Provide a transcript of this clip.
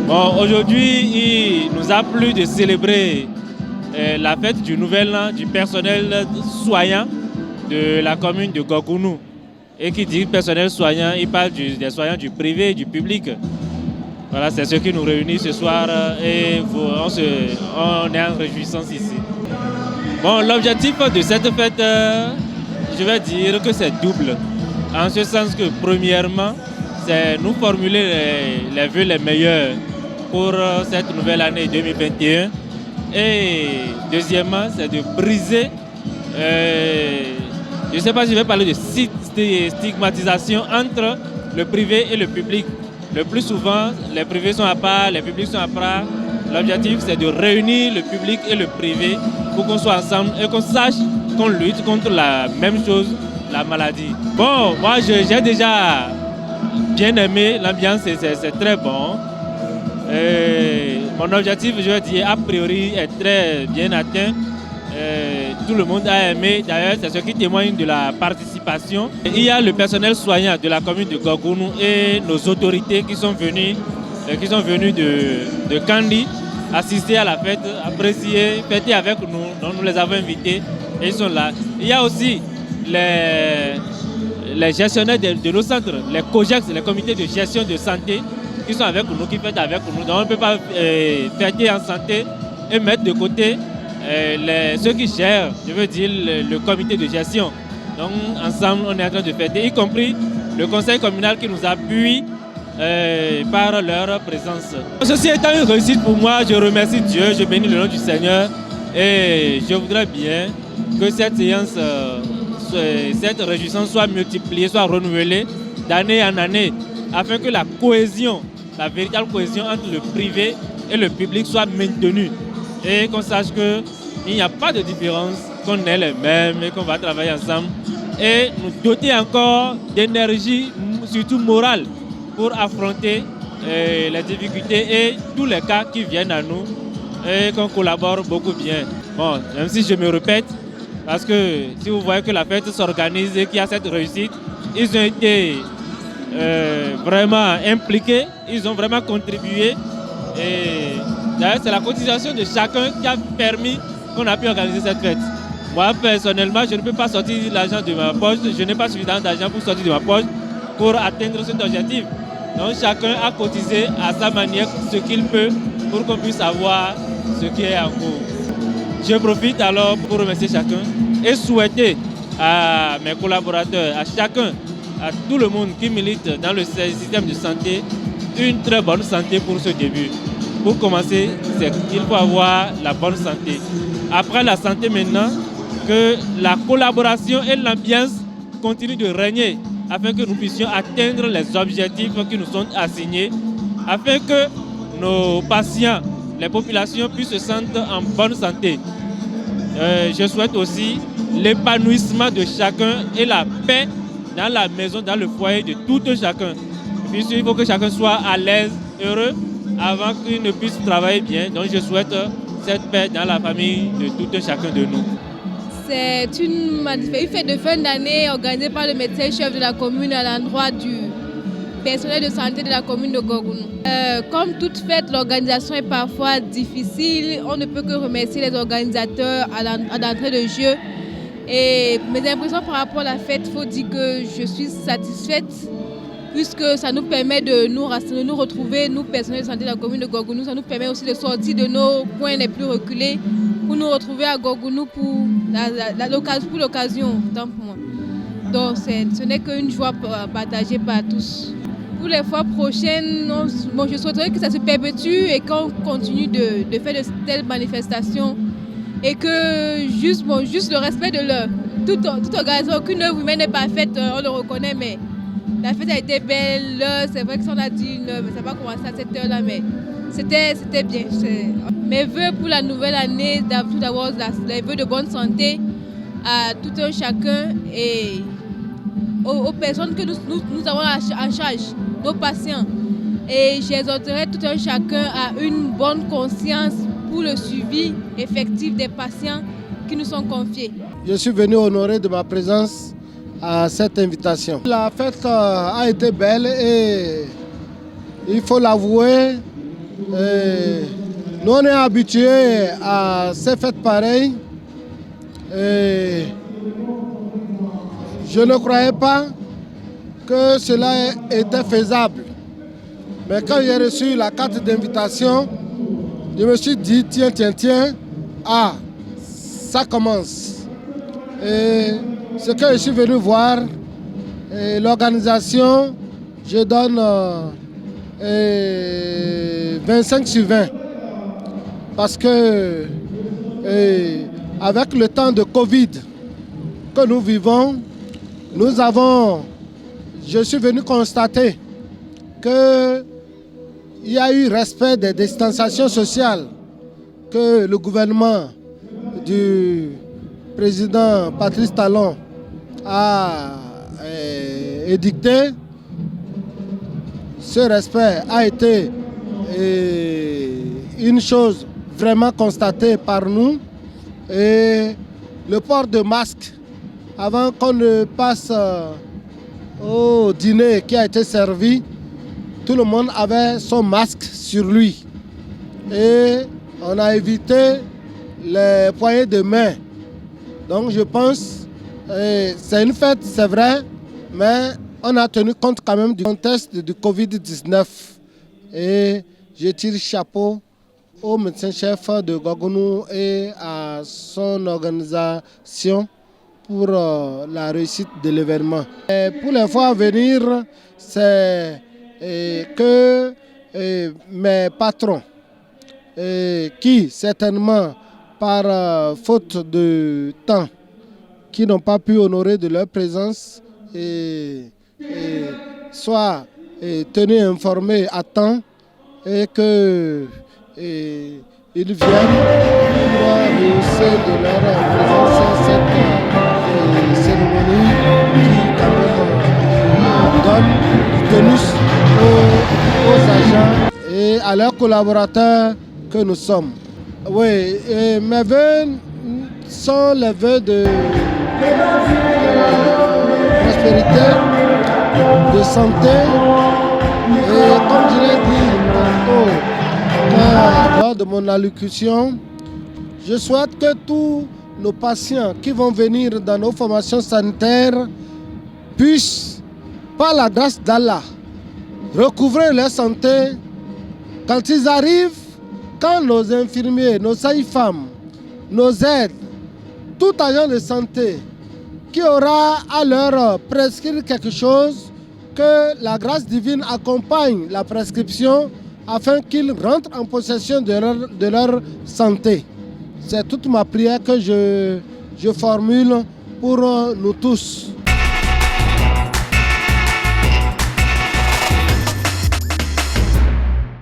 Bon, aujourd'hui, il nous a plu de célébrer la fête du Nouvel An du personnel soignant de la commune de Gogounou. Et qui dit personnel soignant, il parle des soignants du privé et du public. Voilà, c'est ce qui nous réunit ce soir et on est en réjouissance ici. Bon, l'objectif de cette fête, je vais dire que c'est double. En ce sens que, premièrement, c'est nous formuler les vœux les meilleurs pour cette nouvelle année 2021. Et deuxièmement, c'est de briser, je ne sais pas si je vais parler de stigmatisation entre le privé et le public. Le plus souvent, les privés sont à part, les publics sont à part. L'objectif, c'est de réunir le public et le privé pour qu'on soit ensemble et qu'on sache qu'on lutte contre la même chose, la maladie. Bon, moi, j'ai déjà bien aimé l'ambiance, c'est très bon. Et mon objectif, je vais dire, a priori, est très bien atteint. Tout le monde a aimé. D'ailleurs, c'est ce qui témoigne de la participation. Il y a le personnel soignant de la commune de Gogounou et nos autorités qui sont venus de Kandi assister à la fête, apprécier, fêter avec nous. Donc nous les avons invités et ils sont là. Il y a aussi les gestionnaires de nos centres, les COGEX, les comités de gestion de santé qui sont avec nous, qui fêtent avec nous. Donc on ne peut pas fêter en santé et mettre de côté ceux qui gèrent, je veux dire, le comité de gestion. Donc ensemble, on est en train de fêter, y compris le conseil communal qui nous appuie par leur présence. Ceci étant une réussite pour moi, je remercie Dieu, je bénis le nom du Seigneur et je voudrais bien que cette séance, cette réjouissance soit multipliée, soit renouvelée d'année en année, afin que la cohésion, la véritable cohésion entre le privé et le public soit maintenue et qu'on sache qu'il n'y a pas de différence, qu'on est les mêmes et qu'on va travailler ensemble et nous doter encore d'énergie, surtout morale, pour affronter les difficultés et tous les cas qui viennent à nous et qu'on collabore beaucoup bien. Bon, même si je me répète, parce que si vous voyez que la fête s'organise et qu'il y a cette réussite, ils ont été vraiment impliqués, ils ont vraiment contribué et d'ailleurs c'est la cotisation de chacun qui a permis qu'on a pu organiser cette fête. Moi personnellement, je ne peux pas sortir l'argent de ma poche, je n'ai pas suffisamment d'argent pour sortir de ma poche pour atteindre cet objectif. Donc chacun a cotisé à sa manière ce qu'il peut pour qu'on puisse avoir ce qui est en cours. Je profite alors pour remercier chacun et souhaiter à mes collaborateurs, à chacun, à tout le monde qui milite dans le système de santé, une très bonne santé pour ce début. Pour commencer, il faut avoir la bonne santé. Après la santé maintenant, que la collaboration et l'ambiance continuent de régner afin que nous puissions atteindre les objectifs qui nous sont assignés, afin que nos patients, les populations puissent se sentir en bonne santé. Je souhaite aussi l'épanouissement de chacun et la paix dans la maison, dans le foyer de tout chacun. Puis il faut que chacun soit à l'aise, heureux, avant qu'il ne puisse travailler bien. Donc je souhaite cette paix dans la famille de tout chacun de nous. C'est une fête de fin d'année organisée par le médecin-chef de la commune à l'endroit du personnel de santé de la commune de Gogounou. Comme toute fête, l'organisation est parfois difficile. On ne peut que remercier les organisateurs à l'entrée de jeu. Et mes impressions par rapport à la fête, il faut dire que je suis satisfaite puisque ça nous permet de nous retrouver, nous, personnels de santé de la commune de Gogounou. Ça nous permet aussi de sortir de nos coins les plus reculés pour nous retrouver à Gogounou pour l'occasion, tant pour moi. Donc ce n'est qu'une joie partagée par tous. Pour les fois prochaines, je souhaiterais que ça se perpétue et qu'on continue de faire de telles manifestations et que juste le respect de l'heure. Toute organisation, aucune œuvre humaine n'est parfaite, on le reconnaît, mais la fête a été belle, l'heure, c'est vrai que ça on a dit une heure, mais ça va commencer à cette heure-là, mais c'était bien. Mes vœux pour la nouvelle année, tout d'abord, les vœux de bonne santé à tout un chacun et aux personnes que nous avons en charge, nos patients. Et j'exhorterai tout un chacun à une bonne conscience pour le suivi effectif des patients qui nous sont confiés. Je suis venu honorer de ma présence à cette invitation. La fête a été belle et il faut l'avouer, Nous on est habitués à ces fêtes pareilles. Et je ne croyais pas que cela était faisable. Mais quand j'ai reçu la carte d'invitation, je me suis dit, tiens, ça commence. Et ce que je suis venu voir, l'organisation, je donne 25 sur 20. Parce que avec le temps de Covid que nous vivons, je suis venu constater qu'il y a eu respect des distanciations sociales que le gouvernement du président Patrice Talon a édicté. Ce respect a été une chose vraiment constatée par nous. Et le port de masque, avant qu'on ne passe au dîner qui a été servi, tout le monde avait son masque sur lui. Et on a évité les poignées de main. Donc je pense que c'est une fête, c'est vrai, mais on a tenu compte quand même du contexte du Covid-19. Et je tire chapeau au médecin-chef de Gogounou et à son organisation pour la réussite de l'événement. Pour les fois à venir, c'est que mes patrons, qui certainement par faute de temps, qui n'ont pas pu honorer de leur présence, soient tenus informés à temps et que ils viennent pour réussir de leur présence cette cérémonie qui quand même donne du tonus aux agents et à leurs collaborateurs que nous sommes. Oui, mes vœux sont les vœux de prospérité, de santé et comme je l'ai dit tantôt, lors de mon allocution, je souhaite que tous nos patients qui vont venir dans nos formations sanitaires puissent, par la grâce d'Allah, recouvrer leur santé. Quand ils arrivent, quand nos infirmiers, nos sages-femmes, nos aides, tout agent de santé qui aura à leur prescrire quelque chose, que la grâce divine accompagne la prescription afin qu'ils rentrent en possession de leur santé. C'est toute ma prière que je formule pour nous tous.